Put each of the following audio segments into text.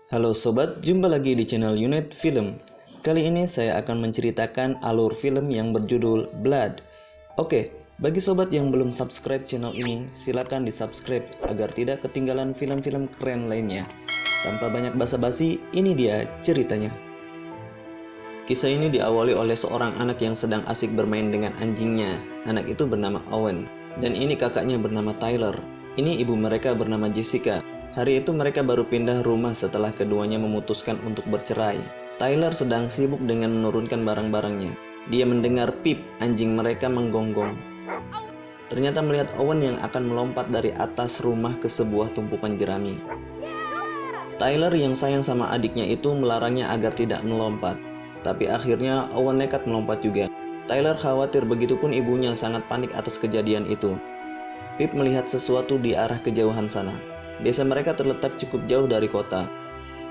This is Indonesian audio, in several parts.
Halo sobat, jumpa lagi di channel Unit Film. Kali ini saya akan menceritakan alur film yang berjudul Blood. Oke, bagi sobat yang belum subscribe channel ini, silakan di subscribe agar tidak ketinggalan film-film keren lainnya. Tanpa banyak basa-basi, ini dia ceritanya. Kisah ini diawali oleh seorang anak yang sedang asik bermain dengan anjingnya. Anak itu bernama Owen, dan ini kakaknya bernama Tyler. Ini ibu mereka bernama Jessica. Hari itu mereka baru pindah rumah setelah keduanya memutuskan untuk bercerai. Tyler sedang sibuk dengan menurunkan barang-barangnya. Dia mendengar Pip, anjing mereka, menggonggong. Ternyata melihat Owen yang akan melompat dari atas rumah ke sebuah tumpukan jerami. Tyler yang sayang sama adiknya itu melarangnya agar tidak melompat. Tapi akhirnya Owen nekat melompat juga. Tyler khawatir, begitupun ibunya sangat panik atas kejadian itu. Pip melihat sesuatu di arah kejauhan sana. Desa mereka terletak cukup jauh dari kota.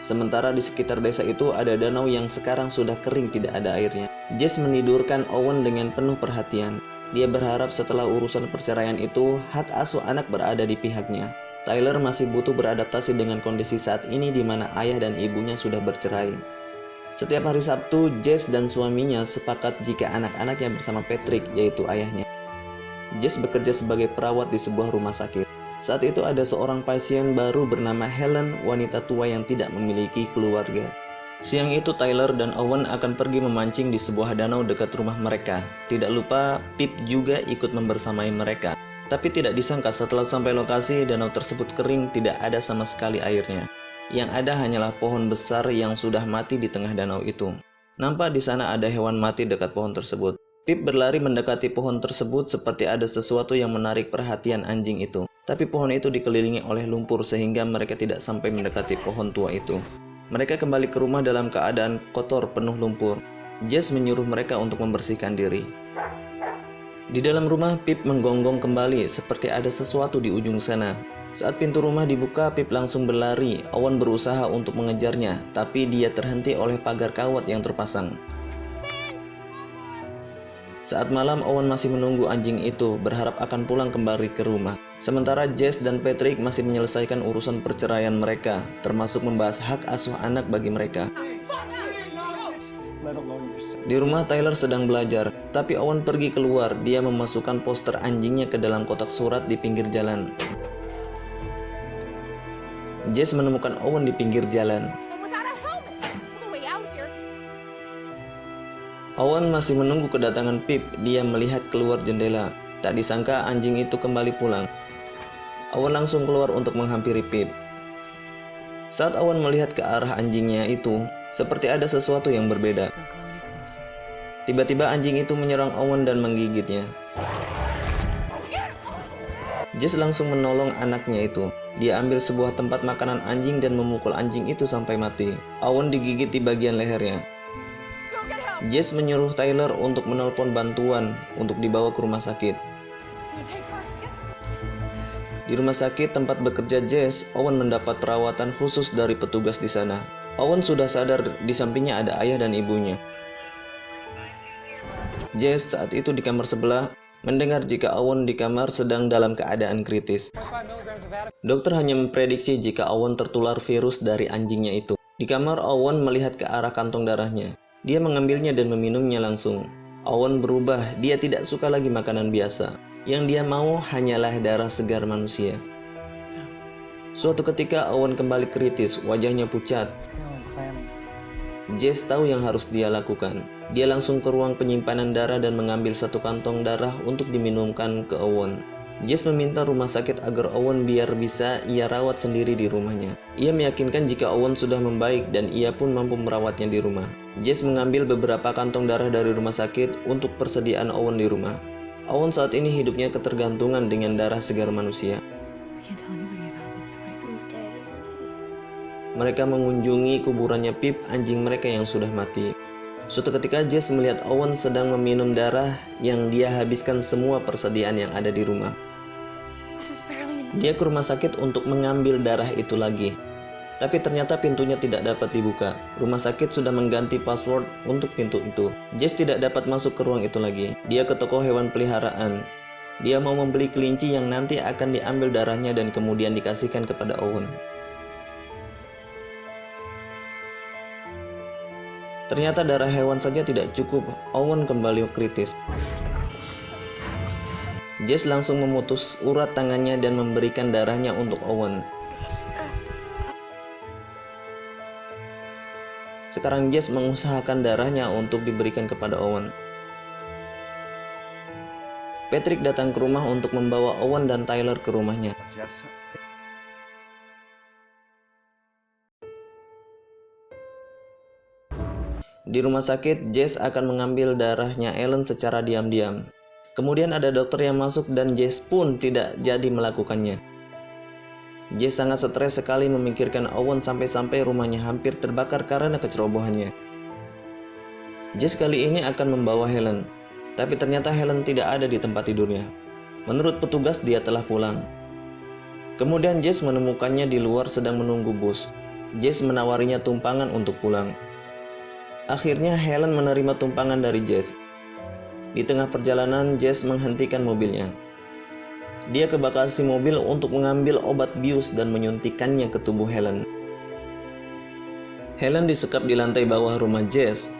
Sementara di sekitar desa itu ada danau yang sekarang sudah kering, tidak ada airnya. Jess menidurkan Owen dengan penuh perhatian. Dia berharap setelah urusan perceraian itu, hak asuh anak berada di pihaknya. Tyler masih butuh beradaptasi dengan kondisi saat ini di mana ayah dan ibunya sudah bercerai. Setiap hari Sabtu, Jess dan suaminya sepakat jika anak-anaknya bersama Patrick, yaitu ayahnya. Jess bekerja sebagai perawat di sebuah rumah sakit. Saat itu ada seorang pasien baru bernama Helen, wanita tua yang tidak memiliki keluarga. Siang itu Tyler dan Owen akan pergi memancing di sebuah danau dekat rumah mereka. Tidak lupa Pip juga ikut membersamai mereka. Tapi tidak disangka setelah sampai lokasi, danau tersebut kering, tidak ada sama sekali airnya. Yang ada hanyalah pohon besar yang sudah mati di tengah danau itu. Nampak di sana ada hewan mati dekat pohon tersebut. Pip berlari mendekati pohon tersebut seperti ada sesuatu yang menarik perhatian anjing itu. Tapi pohon itu dikelilingi oleh lumpur sehingga mereka tidak sampai mendekati pohon tua itu. Mereka kembali ke rumah dalam keadaan kotor penuh lumpur. Jess menyuruh mereka untuk membersihkan diri. Di dalam rumah, Pip menggonggong kembali seperti ada sesuatu di ujung sana. Saat pintu rumah dibuka, Pip langsung berlari. Owen berusaha untuk mengejarnya, tapi dia terhenti oleh pagar kawat yang terpasang. Saat malam, Owen masih menunggu anjing itu, berharap akan pulang kembali ke rumah. Sementara Jess dan Patrick masih menyelesaikan urusan perceraian mereka, termasuk membahas hak asuh anak bagi mereka. Di rumah, Tyler sedang belajar, tapi Owen pergi keluar. Dia memasukkan poster anjingnya ke dalam kotak surat di pinggir jalan. Jess menemukan Owen di pinggir jalan. Owen masih menunggu kedatangan Pip. Dia melihat keluar jendela. Tak disangka anjing itu kembali pulang. Owen langsung keluar untuk menghampiri Pip. Saat Owen melihat ke arah anjingnya itu, seperti ada sesuatu yang berbeda. Tiba-tiba anjing itu menyerang Owen dan menggigitnya. Jess langsung menolong anaknya itu. Dia ambil sebuah tempat makanan anjing dan memukul anjing itu sampai mati. Owen digigit di bagian lehernya. Jess menyuruh Tyler untuk menelpon bantuan untuk dibawa ke rumah sakit. Di rumah sakit tempat bekerja Jess, Owen mendapat perawatan khusus dari petugas di sana. Owen sudah sadar, di sampingnya ada ayah dan ibunya. Jess saat itu di kamar sebelah mendengar jika Owen di kamar sedang dalam keadaan kritis. Dokter hanya memprediksi jika Owen tertular virus dari anjingnya itu. Di kamar, Owen melihat ke arah kantong darahnya. Dia mengambilnya dan meminumnya langsung. Owen berubah, dia tidak suka lagi makanan biasa. Yang dia mau hanyalah darah segar manusia. Suatu ketika Owen kembali kritis, wajahnya pucat. Jess tahu yang harus dia lakukan. Dia langsung ke ruang penyimpanan darah dan mengambil satu kantong darah untuk diminumkan ke Owen. Jess meminta rumah sakit agar Owen biar bisa ia rawat sendiri di rumahnya. Ia meyakinkan jika Owen sudah membaik dan ia pun mampu merawatnya di rumah. Jess mengambil beberapa kantong darah dari rumah sakit untuk persediaan Owen di rumah. Owen saat ini hidupnya ketergantungan dengan darah segar manusia. Mereka mengunjungi kuburannya Pip, anjing mereka yang sudah mati. Suatu ketika Jess melihat Owen sedang meminum darah yang dia habiskan semua persediaan yang ada di rumah. Dia ke rumah sakit untuk mengambil darah itu lagi. Tapi ternyata pintunya tidak dapat dibuka. Rumah sakit sudah mengganti password untuk pintu itu. Jess tidak dapat masuk ke ruang itu lagi. Dia ke toko hewan peliharaan. Dia mau membeli kelinci yang nanti akan diambil darahnya dan kemudian dikasihkan kepada Owen. Ternyata darah hewan saja tidak cukup, Owen kembali kritis. Jess langsung memutus urat tangannya dan memberikan darahnya untuk Owen. Sekarang Jess mengusahakan darahnya untuk diberikan kepada Owen. Patrick datang ke rumah untuk membawa Owen dan Tyler ke rumahnya. Di rumah sakit, Jess akan mengambil darahnya Ellen secara diam-diam. Kemudian ada dokter yang masuk dan Jess pun tidak jadi melakukannya. Jess sangat stres sekali memikirkan Owen sampai-sampai rumahnya hampir terbakar karena kecerobohannya. Jess kali ini akan membawa Helen, tapi ternyata Helen tidak ada di tempat tidurnya. Menurut petugas dia telah pulang. Kemudian Jess menemukannya di luar sedang menunggu bus. Jess menawarinya tumpangan untuk pulang. Akhirnya Helen menerima tumpangan dari Jess. Di tengah perjalanan, Jess menghentikan mobilnya. Dia ke bagasi mobil untuk mengambil obat bius dan menyuntikkannya ke tubuh Helen. Helen disekap di lantai bawah rumah Jess.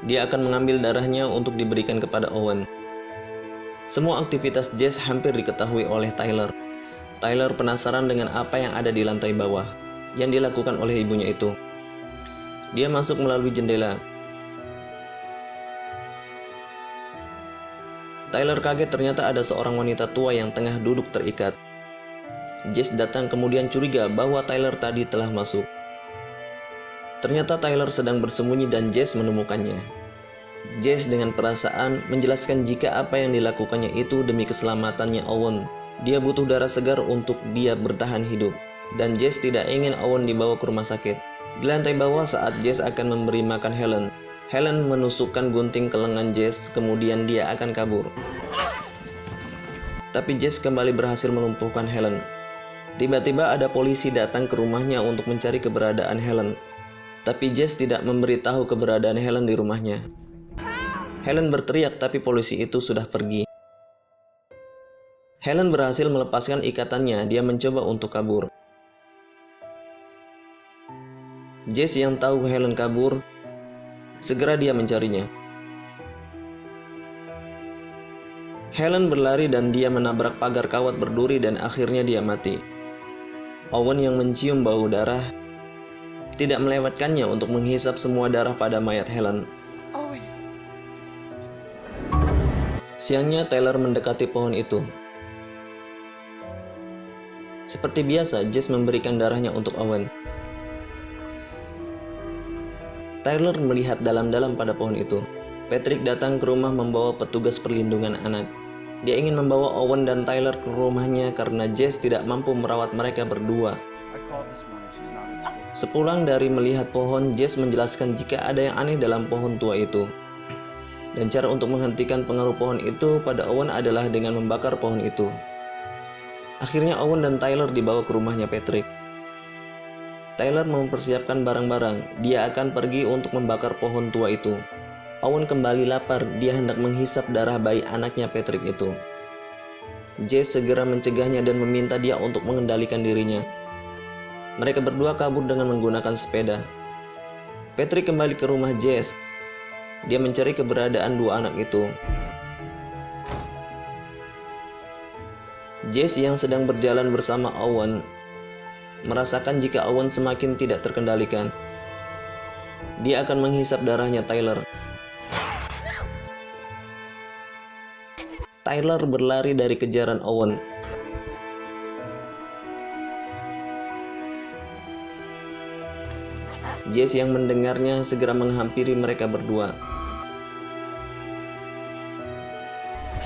Dia akan mengambil darahnya untuk diberikan kepada Owen. Semua aktivitas Jess hampir diketahui oleh Tyler. Tyler penasaran dengan apa yang ada di lantai bawah yang dilakukan oleh ibunya itu. Dia masuk melalui jendela. Tyler kaget ternyata ada seorang wanita tua yang tengah duduk terikat. Jess datang kemudian curiga bahwa Tyler tadi telah masuk. Ternyata Tyler sedang bersembunyi dan Jess menemukannya. Jess dengan perasaan menjelaskan jika apa yang dilakukannya itu demi keselamatannya Owen. Dia butuh darah segar untuk dia bertahan hidup. Dan Jess tidak ingin Owen dibawa ke rumah sakit. Di lantai bawah saat Jess akan memberi makan Helen, Helen menusukkan gunting ke lengan Jess, kemudian dia akan kabur. Tapi Jess kembali berhasil melumpuhkan Helen. Tiba-tiba ada polisi datang ke rumahnya untuk mencari keberadaan Helen. Tapi Jess tidak memberitahu keberadaan Helen di rumahnya. Helen berteriak tapi polisi itu sudah pergi. Helen berhasil melepaskan ikatannya, dia mencoba untuk kabur. Jess yang tahu Helen kabur, segera dia mencarinya. Helen berlari dan dia menabrak pagar kawat berduri dan akhirnya dia mati. Owen yang mencium bau darah tidak melewatkannya untuk menghisap semua darah pada mayat Helen. Siangnya Tyler mendekati pohon itu. Seperti biasa, Jess memberikan darahnya untuk Owen. Tyler melihat dalam-dalam pada pohon itu. Patrick datang ke rumah membawa petugas perlindungan anak. Dia ingin membawa Owen dan Tyler ke rumahnya karena Jess tidak mampu merawat mereka berdua. Sepulang dari melihat pohon, Jess menjelaskan jika ada yang aneh dalam pohon tua itu. Dan cara untuk menghentikan pengaruh pohon itu pada Owen adalah dengan membakar pohon itu. Akhirnya Owen dan Tyler dibawa ke rumahnya Patrick. Tyler mempersiapkan barang-barang. Dia akan pergi untuk membakar pohon tua itu. Owen kembali lapar. Dia hendak menghisap darah bayi anaknya Patrick itu. Jess segera mencegahnya dan meminta dia untuk mengendalikan dirinya. Mereka berdua kabur dengan menggunakan sepeda. Patrick kembali ke rumah Jess. Dia mencari keberadaan dua anak itu. Jess yang sedang berjalan bersama Owen merasakan jika Owen semakin tidak terkendalikan. Dia akan menghisap darahnya Tyler. Tyler berlari dari kejaran Owen. Jess yang mendengarnya segera menghampiri mereka berdua.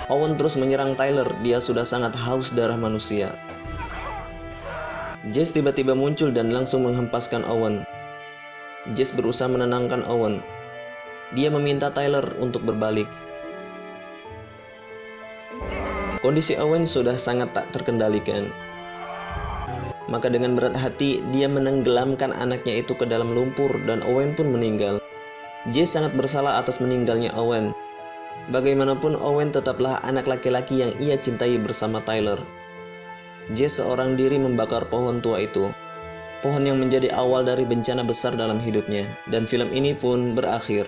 Owen terus menyerang Tyler. Dia sudah sangat haus darah manusia. Jess tiba-tiba muncul dan langsung menghempaskan Owen. Jess berusaha menenangkan Owen. Dia meminta Tyler untuk berbalik. Kondisi Owen sudah sangat tak terkendalikan. Maka dengan berat hati, dia menenggelamkan anaknya itu ke dalam lumpur dan Owen pun meninggal. Jess sangat bersalah atas meninggalnya Owen. Bagaimanapun Owen tetaplah anak laki-laki yang ia cintai bersama Tyler. Jess seorang diri membakar pohon tua itu. pohon yang menjadi awal dari bencana besar dalam hidupnya. Dan film ini pun berakhir.